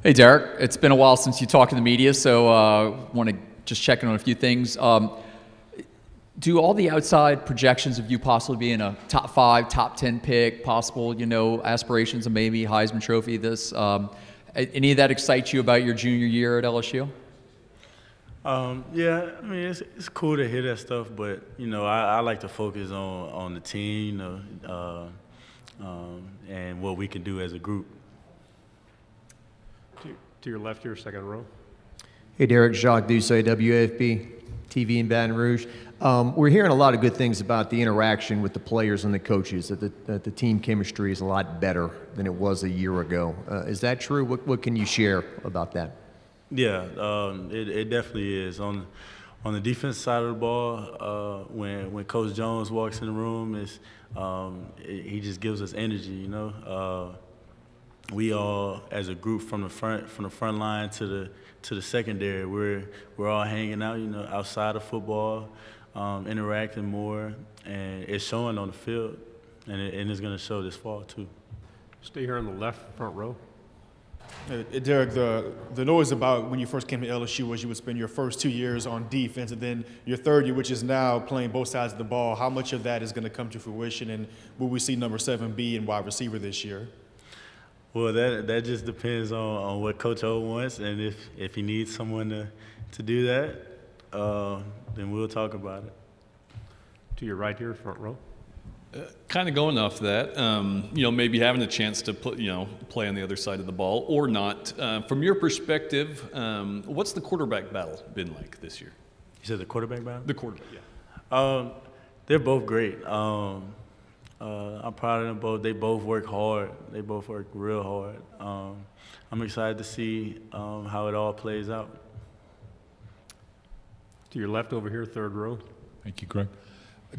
Hey, Derek. It's been a while since you talked to the media, so want to just check in on a few things. Do all the outside projections of you possibly being a top 5, top 10 pick, possible, aspirations of maybe Heisman Trophy, any of that excite you about your junior year at LSU? Yeah, I mean it's cool to hear that stuff, but I like to focus on the team, and what we can do as a group. To your left here, second row. Hey, Derek, Jacques Doucet, WAFB TV in Baton Rouge. We're hearing a lot of good things about the interaction with the players and the coaches, that the team chemistry is a lot better than it was a year ago. Is that true? What can you share about that? Yeah, it definitely is. On the defense side of the ball, when Coach Jones walks in the room, he just gives us energy. We all, as a group, from the front line to the secondary, we're all hanging out, outside of football, interacting more, and it's showing on the field, and it's going to show this fall too. Stay here on the left front row. Derek, the noise about when you first came to LSU was you would spend your first 2 years on defense and then your third year, which is now playing both sides of the ball. How much of that is going to come to fruition, and will we see number 7B and wide receiver this year? Well, that just depends on what Coach O wants, and if he needs someone to do that, then we'll talk about it. To your right here, front row. Kind of going off that, maybe having a chance to play on the other side of the ball or not. From your perspective, what's the quarterback battle been like this year? You said the quarterback battle? The quarterback, yeah. They're both great. I'm proud of them both. They both work hard. They both work real hard. I'm excited to see how it all plays out. To your left over here, third row. Thank you, Greg.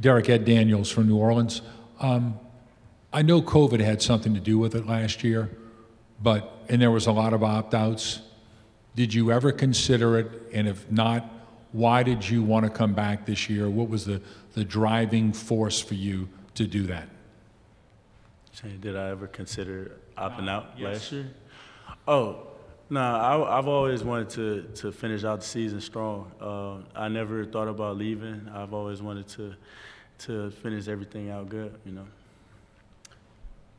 Derek, Ed Daniels from New Orleans. I know COVID had something to do with it last year, and there was a lot of opt-outs. Did you ever consider it? And if not, why did you want to come back this year? What was the driving force for you to do that? Did I ever consider opting out last year? Oh, no, I've always wanted to finish out the season strong. I never thought about leaving. I've always wanted to finish everything out good,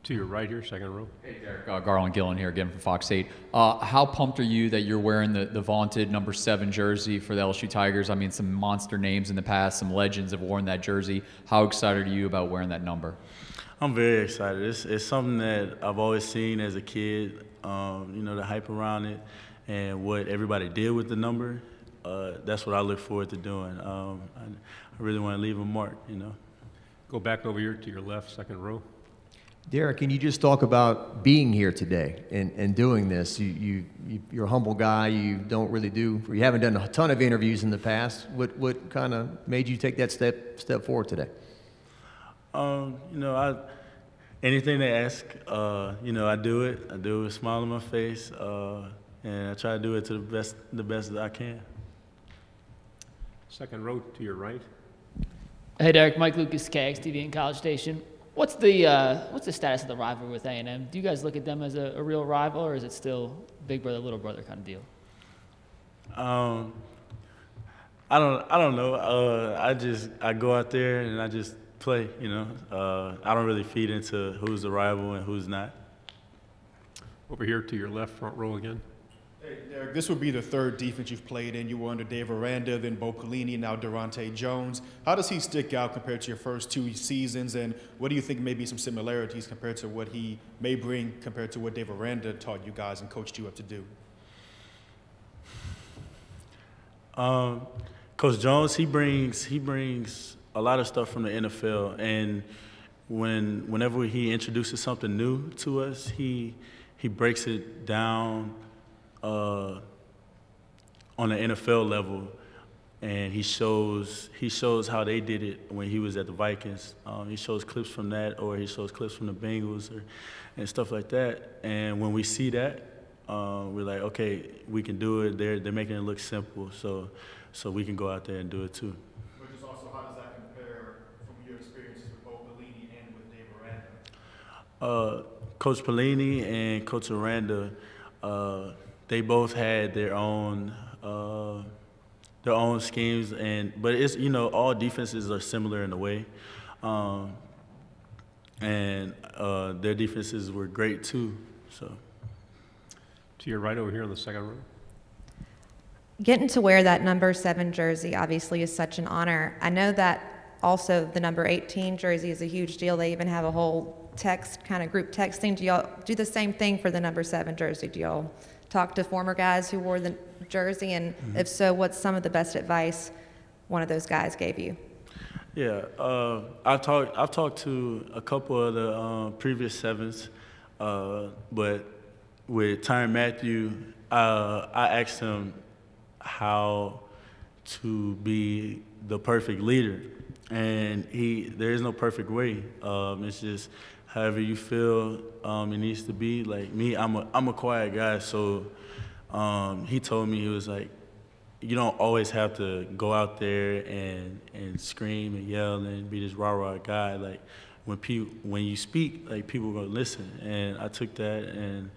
To your right here, second row. Hey, Derek. Garland Gillen here again from Fox 8. How pumped are you that you're wearing the vaunted number 7 jersey for the LSU Tigers? I mean, some monster names in the past, some legends have worn that jersey. How excited are you about wearing that number? I'm very excited. It's something that I've always seen as a kid, the hype around it and what everybody did with the number. That's what I look forward to doing. I really want to leave a mark, Go back over here to your left, second row. Derek, can you just talk about being here today and doing this? You're a humble guy. You haven't done a ton of interviews in the past. What kind of made you take that step forward today? Anything they ask, I do it. I do it with a smile on my face, and I try to do it to the best that I can. Second row to your right. Hey, Derek. Mike Lucas, KXTV in College Station. What's the status of the rivalry with A&M? Do you guys look at them as a real rival, or is it still big brother, little brother kind of deal? I don't know. I go out there and I just play. I don't really feed into who's the rival and who's not. Over here to your left, front row again. Hey, Derek, this will be the third defense you've played in. You were under Dave Aranda, then Bo Pelini, now Durante Jones. How does he stick out compared to your first 2 seasons, and what do you think may be some similarities compared to what he may bring compared to what Dave Aranda taught you guys and coached you up to do? Coach Jones, he brings a lot of stuff from the NFL, and whenever he introduces something new to us, he breaks it down on the NFL level, and he shows how they did it when he was at the Vikings. He shows clips from that, or he shows clips from the Bengals, and stuff like that. And when we see that, we're like, okay, we can do it. They're making it look simple, so we can go out there and do it too. But just also, how does that compare from your experiences with Bo Pelini and with Dave Aranda? Coach Pelini and Coach Aranda, they both had their own schemes, but it's, you know, all defenses are similar in a way, and their defenses were great too. So. To your right over here in the second row. Getting to wear that number 7 jersey obviously is such an honor. I know that also the number 18 jersey is a huge deal. They even have a whole group texting. Do y'all do the same thing for the number 7 jersey? Do y'all talk to former guys who wore the jersey? And if so, what's some of the best advice one of those guys gave you? Yeah, I've talked to a couple of the previous 7s, but with Tyrann Mathieu, I asked him how to be the perfect leader, and there is no perfect way. It's just however you feel it needs to be. Like me, I'm a quiet guy, so he told me, he was like, you don't always have to go out there and scream and yell and be this rah-rah guy. Like when you speak, like people are gonna listen, and I took that and.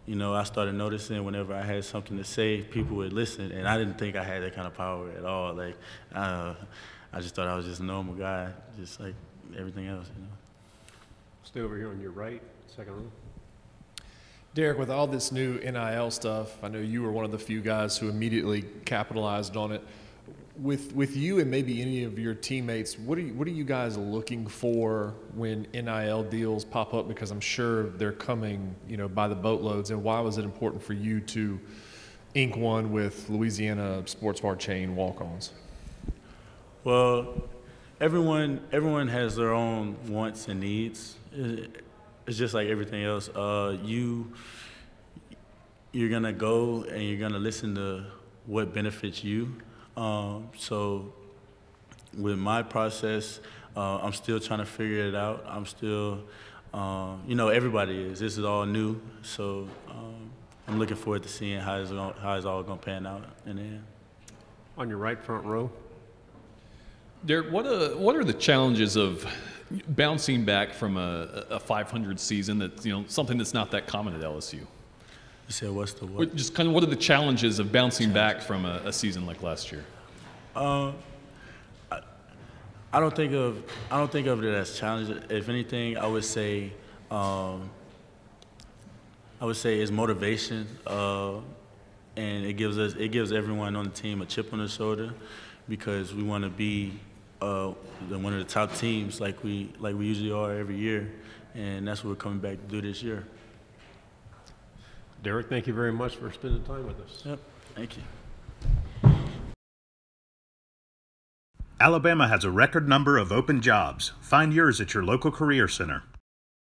You know, I started noticing whenever I had something to say, people would listen, and I didn't think I had that kind of power at all. Like, I just thought I was just a normal guy, just like everything else, you know. Stay over here on your right, second row. Derek, with all this new NIL stuff, I know you were one of the few guys who immediately capitalized on it. With you and maybe any of your teammates, what are you guys looking for when NIL deals pop up? Because I'm sure they're coming, you know, by the boatloads. And why was it important for you to ink one with Louisiana sports bar chain Walk-Ons? Well, everyone has their own wants and needs. It's just like everything else. You're gonna go and you're gonna listen to what benefits you. So with my process, I'm still trying to figure it out. I'm still, you know, everybody is. This is all new, so I'm looking forward to seeing how it's all going to pan out in the end. On your right front row. Derek, what are the challenges of bouncing back from a 500 season that's, you know, something that's not that common at LSU? You said what's the what? Just kind of what are the challenges of bouncing back from a season like last year? I don't think of it as challenges. If anything, I would say it's motivation, and it gives everyone on the team a chip on their shoulder, because we want to be one of the top teams like we usually are every year, and that's what we're coming back to do this year. Derek, thank you very much for spending time with us. Yep, thank you. Alabama has a record number of open jobs. Find yours at your local career center.